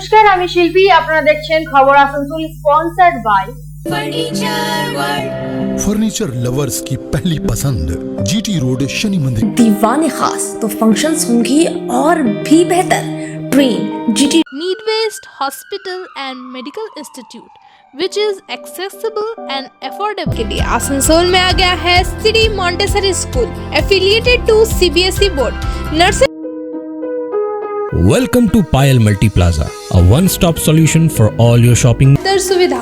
নমস্কার, আমি শিল্পী। আপনারা দেখছেন খবর Asansol, sponsored by furniture lovers की पहली पसंद जीटी रोड शनि मंदिर। दीवाने खास तो फंक्शंस होंगी और भी बेहतर। Train GT Need Waste Hospital and Medical Institute, which is accessible and affordable के लिए आसनसोल में आ गया है city Montessori school affiliated to CBSE board nursery. Welcome to Payal Multi Plaza, a one-stop solution for all your shopping. दर सुविधा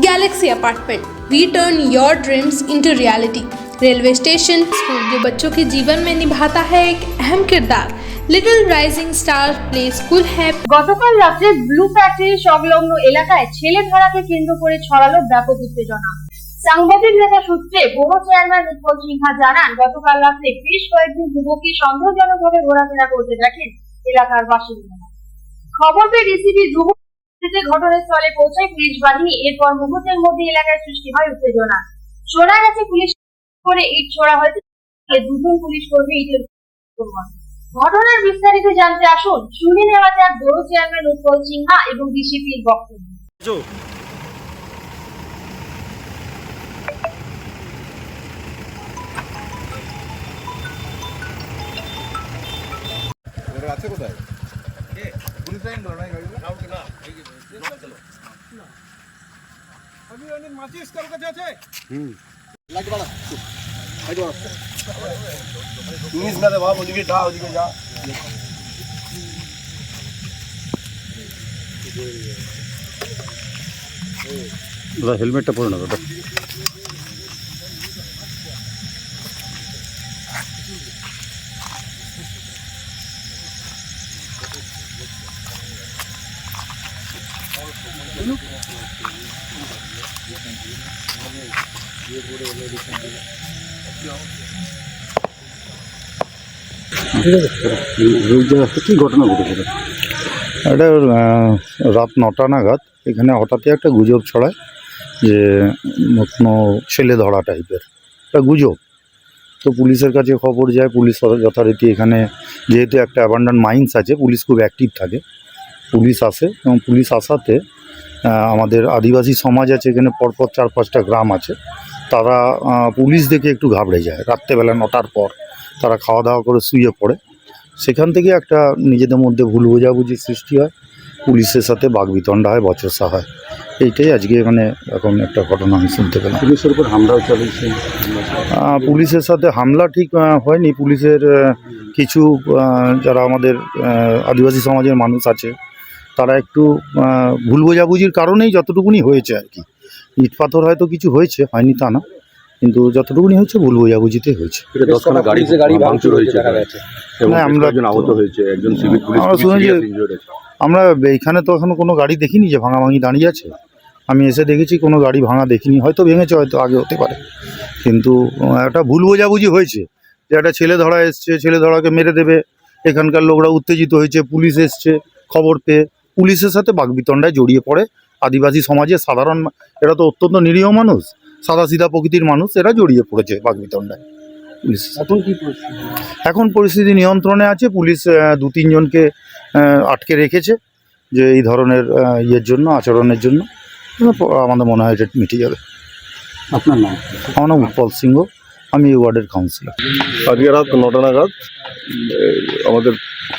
galaxy apartment, we turn your dreams into reality. Railway station school जो बच्चों के जीवन में निभाता है एक अहम किरदार। Little rising star play school है। গতকাল রাতে ব্লু ফ্যাক্টরি সংলগ্ন এলাকায় ছেলে ধরাকে কেন্দ্র করে ছড়ালো ব্যাপক উত্তেজনা। সাংবাদিক নেতা সূত্রে পৌর চেয়ারম্যান উৎপল সিনহা জানান, গতকাল রাতে বেশ কয়েকজন যুবককে সন্দেহজনকভাবে ঘোরাফেরা করতে দেখেন এলাকার বাসিন্দারা। খবর পেয়ে ডিসিপি ধ্রুব ঘটনাস্থলে পৌঁছায় পুলিশ বাহিনী। এরপর মুহূর্তের মধ্যে এলাকায় সৃষ্টি হয় উত্তেজনা। শোনা গেছে পুলিশ করে ইট ছোড়া হয়েছে, দুজন পুলিশ কর্মী ইটের ঘটনার বিস্তারিত জানতে আসুন, শুনে নেওয়া যাক পৌর চেয়ারম্যান উৎপল সিনহা এবং ডিসিপির বক্তব্য। আছে কোথায়? পুলিশ লাইন লড়াই গাড়িগুলো না আমি অনেক মাচিস কার কাছে আছে লাইট বাড়া লাইট বাড়া ইংলিশ में दबा ওদিকে যা ওদিকে যা দাদা হেলমেটটা পরে না দাদা। কি ঘটনা ঘটেছিল? এটা রাত 9টা নাগাদ এখানে হঠাৎই একটা গুজব ছড়ায় যে কোনো ছেলে ধরা টাইপের একটা গুজব। তো পুলিশের কাছে খবর যায়, পুলিশ যথারীতি এখানে যেহেতু একটা অ্যাবান্ডান মাইন্স আছে, পুলিশ খুব অ্যাক্টিভ থাকে, পুলিশ আসে এবং পুলিশ আসাতে আমাদের আদিবাসী সমাজ আছে এখানে, পরপর 4-5টা গ্রাম আছে, তারা পুলিশ দেখে একটু ঘাবড়ে যায়। রাত্রেবেলা 9টার পর তারা খাওয়া দাওয়া করে শুয়ে পড়ে। সেখান থেকে একটা নিজেদের মধ্যে ভুল বোঝাবুঝি সৃষ্টি হয়, পুলিশের সাথে বাকবিতণ্ডা হয়, বচসা হয়। এইটাই আজকে মানে এখন একটা ঘটনা আমি শুনতে পেলাম। পুলিশের উপর হামলাও চালিয়েছে। পুলিশের সাথে হামলা ঠিক হয়নি। পুলিশের কিছু যারা আমাদের আদিবাসী সমাজের মানুষ আছে তারা একটু ভুল বোঝাবুঝির কারণেই যতটুকুনি হয়েছে আর কি। ইট পাথর হয়তো কিছু হয়েছে, হয়নি তা না, কিন্তু যতটুকুনি হয়েছে ভুল বোঝাবুঝিতে হয়েছে। আমরা এইখানে তো এখনো কোনো গাড়ি দেখিনি যে ভাঙাভাঙি দাঁড়িয়ে আছে। আমি এসে দেখেছি কোনো গাড়ি ভাঙা দেখিনি, হয়তো ভেঙেছে, হয়তো আগে হতে পারে, কিন্তু একটা ভুল বোঝাবুঝি হয়েছে যে একটা ছেলে ধরা এসছে, ছেলে ধরাকে মেরে দেবে। এখানকার লোকরা উত্তেজিত হয়েছে, পুলিশ এসছে, খবর পেয়ে পুলিশের সাথে বাকবিতণ্ডায় জড়িয়ে পড়ে আদিবাসী সমাজের সাধারণ, এরা তো অত্যন্ত নিরীহ মানুষ, সাদা সিধা প্রকৃতির মানুষ, এরা জড়িয়ে পড়েছে বাকবিতণ্ডায়। পুলিশ এখন পরিস্থিতি নিয়ন্ত্রণে আছে। পুলিশ 2-3 জনকে আটকে রেখেছে যে এই ধরনের ইয়ের জন্য, আচরণের জন্য। আমাদের মনে হয় এটা মিটে যাবে। আপনার নাম? আমার নাম উৎপল সিংহ, আমি এই ওয়ার্ডের কাউন্সিলর। আজকে রাত 9টা নাগাদ আমাদের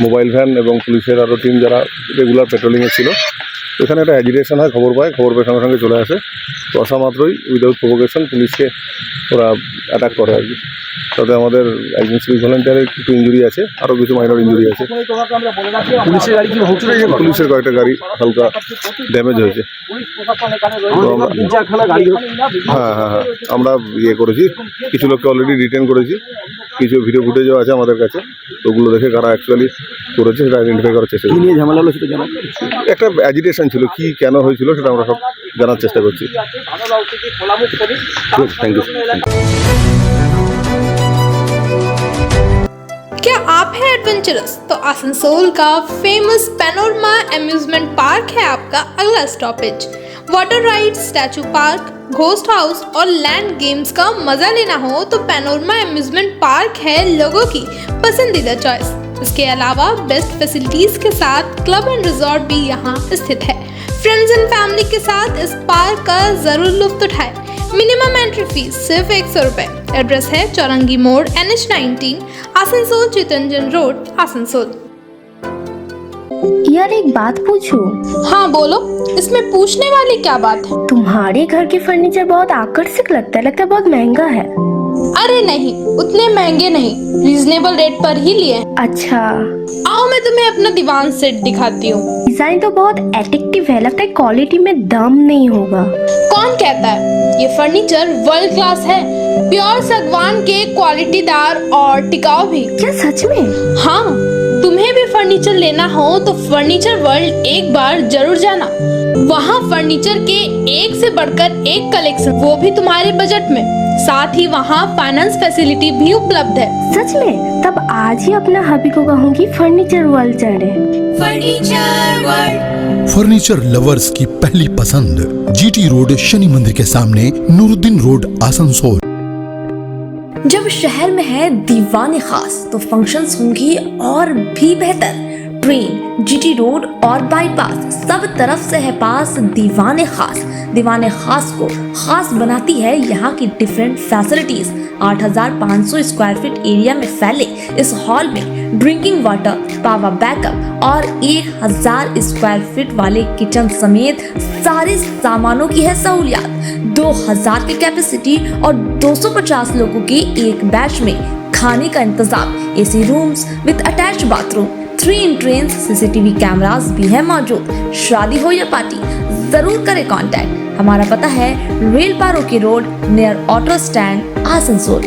মোবাইল ভ্যান এবং পুলিশের আরও টিম যারা রেগুলার পেট্রোলিংয়ে ছিল, এখানে একটা অ্যাজিটেশন হয়, খবর পায়, খবর পেয়ে সঙ্গে সঙ্গে চলে আসে। তো আসা মাত্রই উইদাউট প্রভোকেশন পুলিশকে ওরা অ্যাটাক করে আর কি। তাতে আমাদের একজন সিভিক ভলেন্টিয়ারের একটু ইঞ্জুরি আছে, আরও কিছু মাইনর ইঞ্জুরি আছে। পুলিশের কয়েকটা গাড়ি হালকা ড্যামেজ হয়েছে। হ্যাঁ, আমরা ইয়ে করেছি, কিছু লোককে অলরেডি ডিটেন করেছি, কিছু ভিডিও ফুটেজও আছে আমাদের কাছে। তো ওগুলো দেখে কারা অ্যাকচুয়ালি করেছে সেটা আইডেন্টিফাই করার চেষ্টা করছি। ঝামেলা হলো সেটা জানা, একটা অ্যাজিটেশন ছিল, কি কেন হয়েছিল সেটা আমরা সব জানার চেষ্টা করছি। Thank you. क्या आप हैं एडवेंचरस? तो आसनसोल का फेमस पैनोरमा अम्यूजमेंट पार्क है आपका अगला stoppage. Water ride, statue park, ghost house और लैंड गेम्स का मजा लेना हो तो पैनोरमा अम्यूजमेंट पार्क है लोगों की पसंदीदा चॉइस। इसके अलावा बेस्ट फैसिलिटीज के साथ क्लब एंड रिजॉर्ट भी यहाँ स्थित है। फ्रेंड्स एंड फैमिली के साथ इस पार्क का जरूर लुत्फ उठाएं। मिनिमम एंट्री फीस सिर्फ 100 रुपए। एड्रेस है चौरंगी मोड़ NH19 आसनसोल चितरंजन रोड आसनसोल। यार एक बात पूछूं? हाँ बोलो, इसमें पूछने वाली क्या बात है? तुम्हारे घर के फर्नीचर बहुत आकर्षक लगता है बहुत महंगा है। अरे नहीं, उतने महंगे नहीं, रीजनेबल रेट पर ही लिए। अच्छा, आओ मैं तुम्हें अपना दीवान सेट दिखाती हूँ। डिजाइन तो बहुत एट्रैक्टिव है, लगता है क्वालिटी में दम नहीं होगा। कौन कहता है? ये फर्नीचर वर्ल्ड क्लास है, प्योर सागवान के, क्वालिटीदार और टिकाऊ भी। क्या सच में? हाँ, तुम्हें भी फर्नीचर लेना हो तो फर्नीचर वर्ल्ड एक बार जरूर जाना। वहाँ फर्नीचर के एक से बढ़कर एक कलेक्शन, वो भी तुम्हारे बजट में। साथ ही वहाँ फाइनेंस फैसिलिटी भी उपलब्ध है। सच में? तब आज ही अपना हबी को कहूँगी फर्नीचर वर्ल्ड चढ़े। फर्नीचर लवर्स की पहली पसंद, GT रोड शनि मंदिर के सामने, नूरुद्दीन रोड आसनसोल। जब शहर में है दीवाने खास तो फंक्शंस होंगी और भी बेहतर। ट्रेन, GT रोड और बाईपास, सब तरफ से है पास दीवाने खास। दीवाने खास को खास बनाती है यहाँ की different facilities. 8500 square feet area में फैले इस हॉल में ड्रिंकिंग वाटर, पावर बैकअप और 1000 स्क्वायर फीट वाले किचन समेत सारे सामानों की है सहूलियात। 2000 की कैपेसिटी और 250 लोगों के एक बैच में खाने का इंतजाम, AC rooms with attach bathroom, 3 entrance, CCTV cameras भी है मौजूद। शादी हो या पार्टी, जरूर करें कांटेक्ट। हमारा पता है रेल पारोकी road near auto stand Asansol.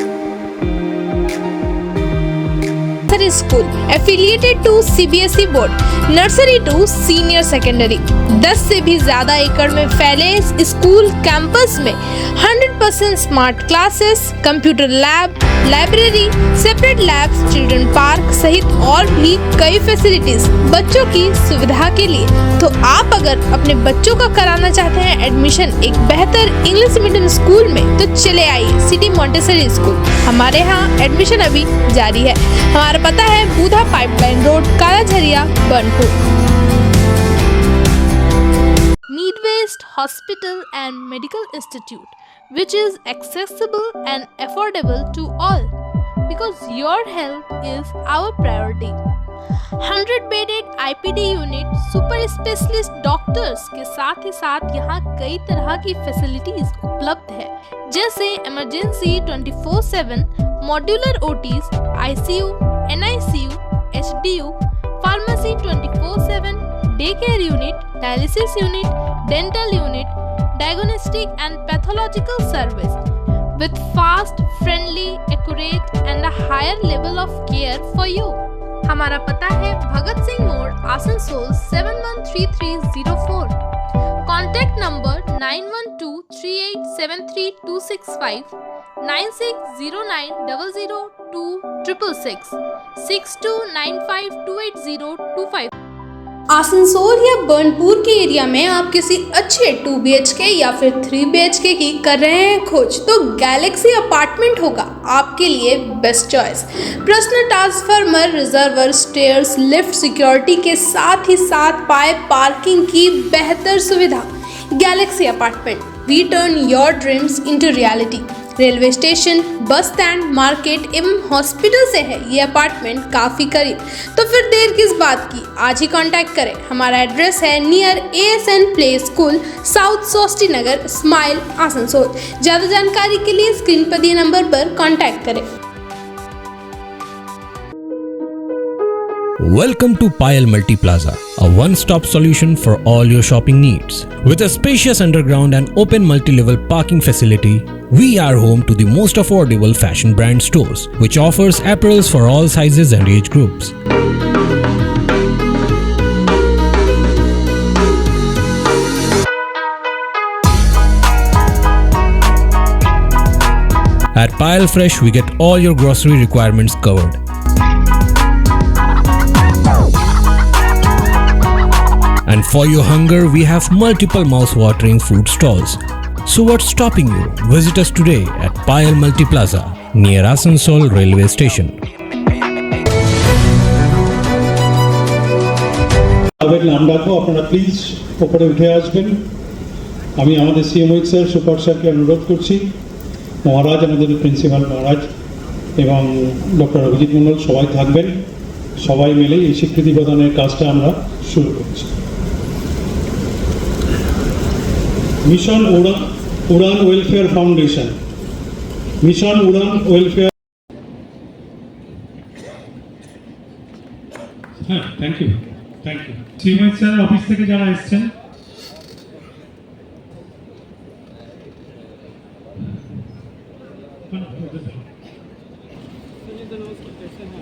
School affiliated to CBSE board, nursery to senior secondary. 10 से भी ज्यादा एकड़ में फैले इस स्कूल कैंपस में 100% smart classes, computer lab, library, separate labs, children park सहित और भी कई फैसिलिटीज बच्चों की सुविधा के लिए। तो आप अगर अपने बच्चों का कराना चाहते हैं एडमिशन एक बेहतर इंग्लिश मीडियम स्कूल में, तो चले आइए सिटी मॉन्टेसरी स्कूल। हमारे यहाँ एडमिशन अभी जारी है। हमारा पता है Budha pipeline road, Kalajharia, Banpur. Need-based Hospital and Medical Institute, which is accessible and affordable to all, because your health is our priority. 100-bedded IPD unit, super specialist doctors के साथ ही साथ यहाँ कई तरह की फैसिलिटीज उपलब्ध है, जैसे emergency 24/7, modular OTs, ICU, NICU, HDU, pharmacy 24/7, day care unit, dialysis unit, dental unit, diagnostic and pathological service with fast, friendly, accurate and a higher level of care for you. हमारा पता है भगत सिंह मोड़, Asansol 713304। Contact number 9123873265, 9609002666, 6295280255। Asansol या बर्नपुर के area में आप किसी अच्छे 2 BHK या फिर 3 BHK की कर रहे हैं खोज, तो गैलेक्सी अपार्टमेंट होगा आपके लिए best choice. Personal transformer, reservoir, stairs, lift, security के साथ ही साथ पाए पार्किंग की बेहतर सुविधा। Galaxy apartment, we turn your dreams into reality. Railway station, bus stand, market एवं हॉस्पिटल से है ये अपार्टमेंट काफ़ी करीब। तो फिर देर किस बात की, आज ही कांटेक्ट करें। हमारा एड्रेस है near ASN play school, south Sosti Nagar, स्माइल, आसनसोल। ज़्यादा जानकारी के लिए स्क्रीन पर दिए नंबर पर कांटेक्ट करें। Welcome to Payal Multi Plaza, a one-stop solution for all your shopping needs. With a spacious underground and open multi-level parking facility, we are home to the most affordable fashion brand stores, which offers apparels for all sizes and age groups. At Payal Fresh, we get all your grocery requirements covered. And for your hunger, we have multiple mouth-watering food stalls. So what's stopping you? Visit us today at Payal Multi Plaza, near Asansol Railway Station. তবে নাম ডাকবো, আপনারা please ওপরে উঠে আসবেন। আমি আমাদের CMOH sir, super স্যারকে অনুরোধ করছি, মহারাজ, আমাদের প্রিন্সিপাল মহারাজ এবং ডক্টর অভিজিৎ মণ্ডল সবাই থাকবেন। সবাই মিলে এই স্বীকৃতি প্রদানের কাজটা আমরা শুরু করছি। মিশন উড়ান ওয়েলফেয়ার ফাউন্ডেশন, মিশন উড়ান ওয়েলফেয়ার। হ্যাঁ, thank you. Shrimoy sir office থেকে যারা এসছেন,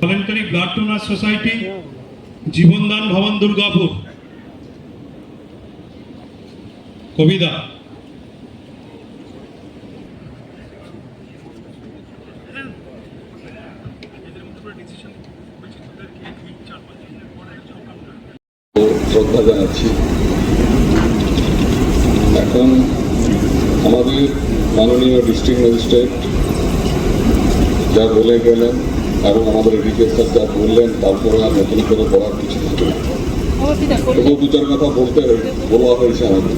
ভলেন্টারি ব্লাড ডোনার সোসাইটি, জীবনদান ভবন, দুর্গাপুর, কবিতা, শ্রদ্ধা জানাচ্ছি। এখন আমাদের মাননীয় ডিস্ট্রিক্ট ম্যাজিস্ট্রেট যা বলে গেলেন এবং আমাদের এডিকে স্যার যা বললেন, তারপরে আর নতুন করে বলার কিছু থাকে না। তবু দু চার কথা বলা হয়েছে আমাদের।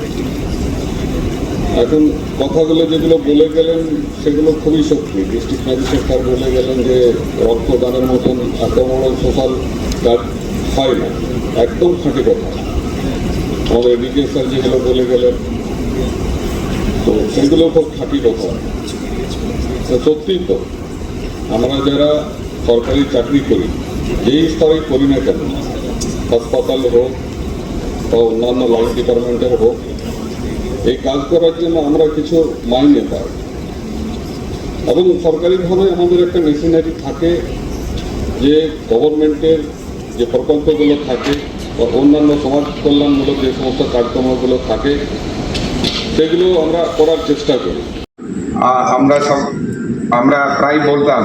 এখন কথাগুলো যেগুলো বলে গেলেন সেগুলো খুবই সত্যি। ডিস্ট্রিক্ট ম্যাজিস্ট্রেট স্যার বলে গেলেন যে রক্তদানের মতন এত বড় সোশ্যাল কাজ হয় না, একদম খাঁটি কথা। আমাদের এডিকে স্যার যেগুলো বলে গেলেন, তো সেগুলো খুব খাঁটি কথা। সত্যিই তো আমরা যারা সরকারি চাকরি করি, যেই স্তরে করি না কেন, হাসপাতাল হোক বা অন্যান্য লাইন ডিপার্টমেন্টের হোক, এই কাজ করার জন্য আমরা কিছু মাইনে পাই এবং সরকারিভাবে আমাদের একটা মেশিনারি থাকে যে গভর্নমেন্টের যে প্রকল্পগুলো থাকে বা অন্যান্য সমাজ কল্যাণমূলক যে সমস্ত কার্যক্রমগুলো থাকে সেগুলো আমরা করার চেষ্টা করি। আমরা প্রায় বলতাম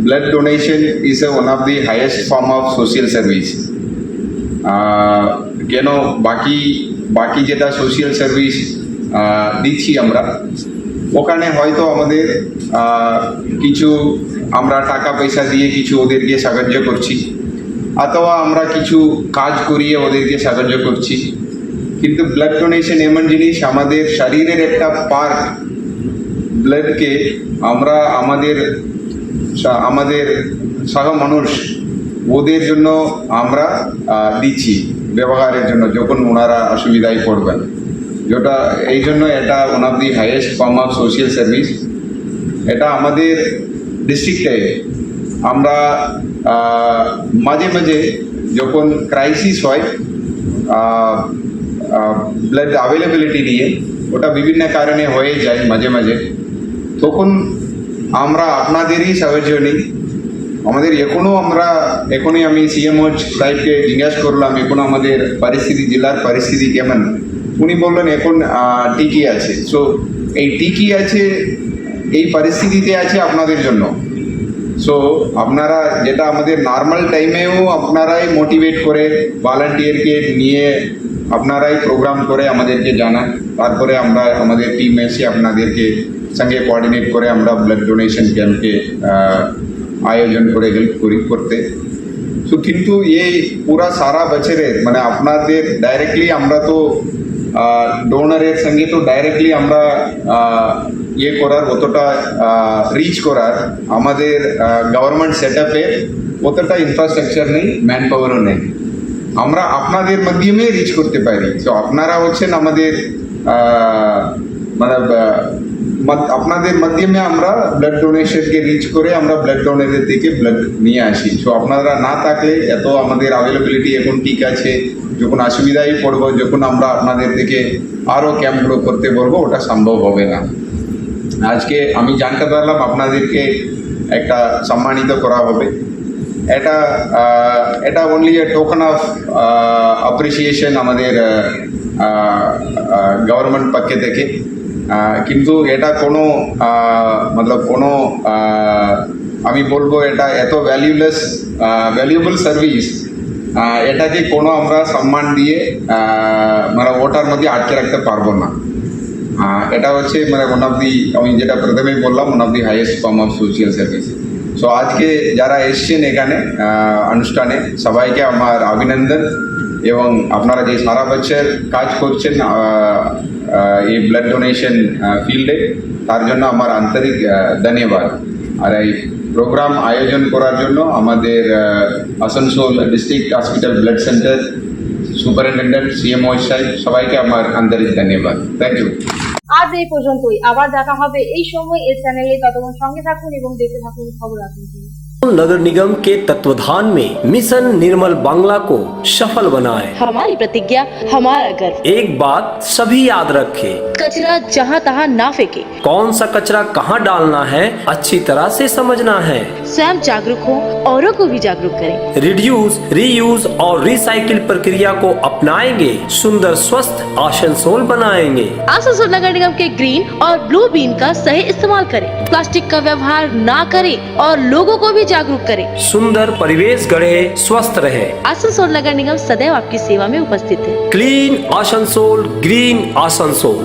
blood donation is one of the highest form of social service. কেন বাকি যেটা সোশিয়াল সার্ভিস দিচ্ছি আমরা, ওখানে হয়তো আমাদের কিছু আমরা টাকা পয়সা দিয়ে কিছু ওদেরকে সাহায্য করছি, অথবা আমরা কিছু কাজ করিয়ে ওদেরকে সাহায্য করছি। কিন্তু ব্লাড ডোনেশন এমন জিনিস, আমাদের শরীরের একটা পার্ট ব্লাডকে আমরা আমাদের সহ মানুষ ওদের জন্য আমরা দিচ্ছি ব্যবহারের জন্য, যখন ওনারা অসুবিধায় পড়বেন। যেটা এই জন্য এটা one of the highest form of social service. এটা আমাদের ডিস্ট্রিক্টে আমরা মাঝে মাঝে যখন ক্রাইসিস হয় ব্লাড অ্যাভেলেবিলিটি নিয়ে, ওটা বিভিন্ন কারণে হয়ে যায় মাঝে মাঝে, তখন আমরা আপনাদেরই সাহায্য নিই। আমাদের এখনই আমি সিএমও সাহেবকে জিজ্ঞাসা করলাম এখন আমাদের পরিস্থিতি, জেলার পরিস্থিতি কেমন। উনি বললেন এখন ঠিকই আছে। সো এই ঠিকই আছে, এই পরিস্থিতিতে আছে আপনাদের জন্য। সো আপনারা যেটা আমাদের নর্মাল টাইমেও আপনারাই মোটিভেট করে ভলান্টিয়ারকে নিয়ে আপনারাই প্রোগ্রাম করে আমাদেরকে জানান, তারপরে আমরা আমাদের টিম এসে আপনাদেরকে সঙ্গে কোঅর্ডিনেট করে আমরা ব্লাড ডোনেশন ক্যাম্পকে আয়োজন করে হেল্প করতে। সো কিন্তু এই পুরা সারা বছরের মানে আপনাদের ডাইরেক্টলি আমরা তো ডোনারের সঙ্গে তো ডাইরেক্টলি আমরা করার অতটা রিচ করার আমাদের গভর্নমেন্ট সেট আপে অতটা ইনফ্রাস্ট্রাকচার নেই, ম্যান পাওয়ারও নেই। আমরা আপনাদের মাধ্যমে রিচ করতে পারি। তো আপনারা হচ্ছেন আমাদের মানে আপনাদের মাধ্যমে আমরা ব্লাড ডোনেশনকে রিচ করে আমরা ব্লাড ডোনেটের দিকে ব্লাড নিয়ে আসি। সো আপনারা না থাকলে এত আমাদের অ্যাভেলেবিলিটি এখন ঠিক আছে, যখন অসুবিধায় পড়বো, যখন আমরা আপনাদের থেকে আরও ক্যাম্পগুলো করতে বলবো, ওটা সম্ভব হবে না। আজকে আমি জানতে পারলাম আপনাদেরকে একটা সম্মানিত করা হবে। এটা only a token of appreciation আমাদের গভর্নমেন্ট পক্ষ থেকে, কিন্তু এটা কোনো কোনো আমি বলবো এটা এত ভ্যালুয়েবল সার্ভিস, এটাকে কোনো আমরা সম্মান দিয়ে মানে ওটার মধ্যে আটকে রাখতে পারবো না। এটা হচ্ছে মানে ওয়ান অফ দি, আমি যেটা প্রথমেই বললাম, one of the highest form of social service. So আজকে যারা এসছেন এখানে অনুষ্ঠানে, সবাইকে আমার অভিনন্দন এবং আপনারা যে সারা বছর কাজ করছেন এই ব্লাড ডোনেশন ফিল্ডে, তার জন্য আমার আন্তরিক ধন্যবাদ। আর এই প্রোগ্রাম আয়োজন করার জন্য আমাদের Asansol district hospital blood centre superintendent, CMO সাহেব, সবাইকে আমার আন্তরিক ধন্যবাদ। Thank you. আজ এই পর্যন্তই, আবার দেখা হবে এই সময় এই চ্যানেলে। ততক্ষণ সঙ্গে থাকুন এবং দেখতে থাকুন খবর রাজনীতি। नगर निगम के तत्वाधान में मिशन निर्मल बांग्ला को सफल बनाएं। हमारी प्रतिज्ञा हमारा गर्व। एक बात सभी याद रखें, कचरा जहाँ तहाँ ना फेंके। कौन सा कचरा कहाँ डालना है अच्छी तरह से समझना है। स्वयं जागरूक हो, औरों को भी जागरूक करें। रिड्यूस, रीयूज और रिसाइकिल प्रक्रिया को अपनाएंगे, सुंदर स्वस्थ आसनसोल बनाएंगे। आसनसोल नगर निगम के ग्रीन और ब्लू बीन का सही इस्तेमाल करें, प्लास्टिक का व्यवहार ना करें और लोगों को भी जागरूक करें। सुंदर परिवेश गढ़े, स्वस्थ रहे। आसनसोल नगर निगम सदैव आपकी सेवा में उपस्थित है। Clean Asansol, green Asansol.